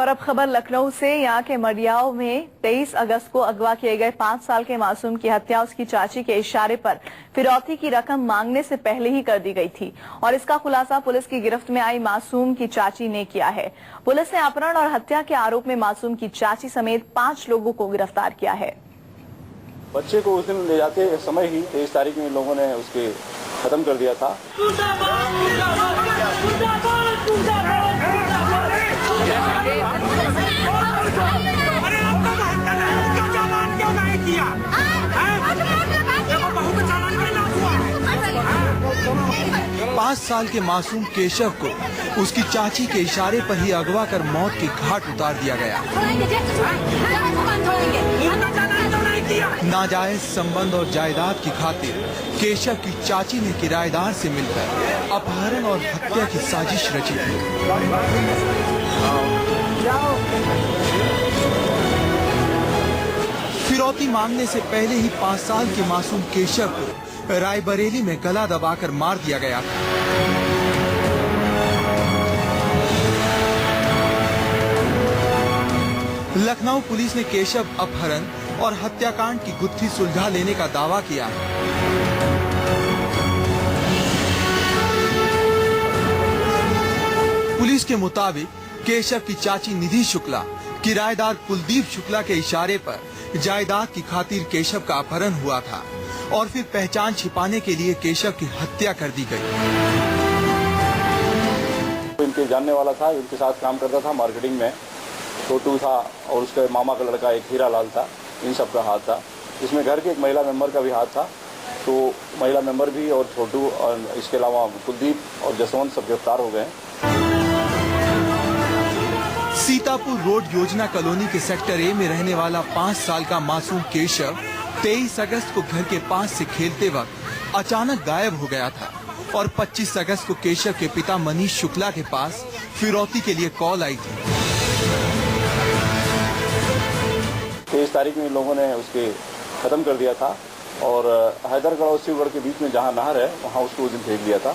और अब खबर लखनऊ से। यहाँ के मडियाओं में 23 अगस्त को अगवा किए गए 5 साल के मासूम की हत्या उसकी चाची के इशारे पर फिरौती की रकम मांगने से पहले ही कर दी गई थी और इसका खुलासा पुलिस की गिरफ्त में आई मासूम की चाची ने किया है। पुलिस ने अपहरण और हत्या के आरोप में मासूम की चाची समेत 5 लोगों को गिरफ्तार किया है। बच्चे को उस दिन ले जाते समय ही 23 तारीख में लोगों ने उसके खत्म कर दिया था। पाँच साल के मासूम केशव को उसकी चाची के इशारे पर ही अगवा कर मौत के घाट उतार दिया गया। नाजायज संबंध और जायदाद की खातिर केशव की चाची ने किराएदार से मिलकर अपहरण और हत्या की साजिश रची थी। फिरौती मांगने से पहले ही 5 साल के मासूम केशव को रायबरेली में गला दबाकर मार दिया गया था। लखनऊ पुलिस ने केशव अपहरण और हत्याकांड की गुत्थी सुलझा लेने का दावा किया है। पुलिस के मुताबिक केशव की चाची निधि शुक्ला किराएदार कुलदीप शुक्ला के इशारे पर जायदाद की खातिर केशव का अपहरण हुआ था और फिर पहचान छिपाने के लिए केशव की हत्या कर दी गई। इनके जानने वाला था, इनके साथ काम करता था मार्केटिंग में। छोटू था और उसके मामा का लड़का एक हीरालाल था। इन सब का हाथ था। इसमें घर के एक महिला मेंबर का भी हाथ था। तो महिला मेंबर भी और छोटू और इसके अलावा कुलदीप और जसवंत सब गिरफ्तार हो गए। सीतापुर रोड योजना कॉलोनी के सेक्टर ए में रहने वाला 5 साल का मासूम केशव 23 अगस्त को घर के पास से खेलते वक्त अचानक गायब हो गया था और 25 अगस्त को केशव के पिता मनीष शुक्ला के पास फिरौती के लिए कॉल आई थी। 23 तारीख में लोगों ने उसके खत्म कर दिया था और हैदरगढ़ और शिवगढ़ के बीच में जहां नहर है वहां उसको उस दिन फेंक दिया था।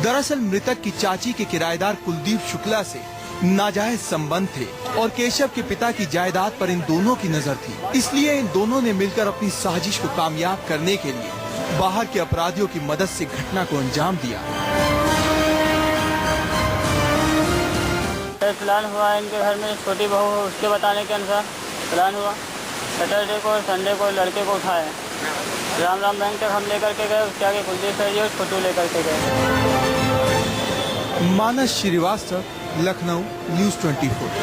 दरअसल मृतक की चाची के किराएदार कुलदीप शुक्ला से नाजायज संबंध थे और केशव के पिता की जायदाद पर इन दोनों की नजर थी। इसलिए इन दोनों ने मिलकर अपनी साजिश को कामयाब करने के लिए बाहर के अपराधियों की मदद से घटना को अंजाम दिया। प्लान हुआ इनके घर में, छोटी बहू उसके बताने के अनुसार प्लान हुआ। सैटरडे को और संडे को लड़के को उठाए, राम बैंक तक हम लेकर के गए। उसके आगे कुलदीप सर जी और छोटू लेकर के गए। मानस श्रीवास्तव, लखनऊ, न्यूज़ 24।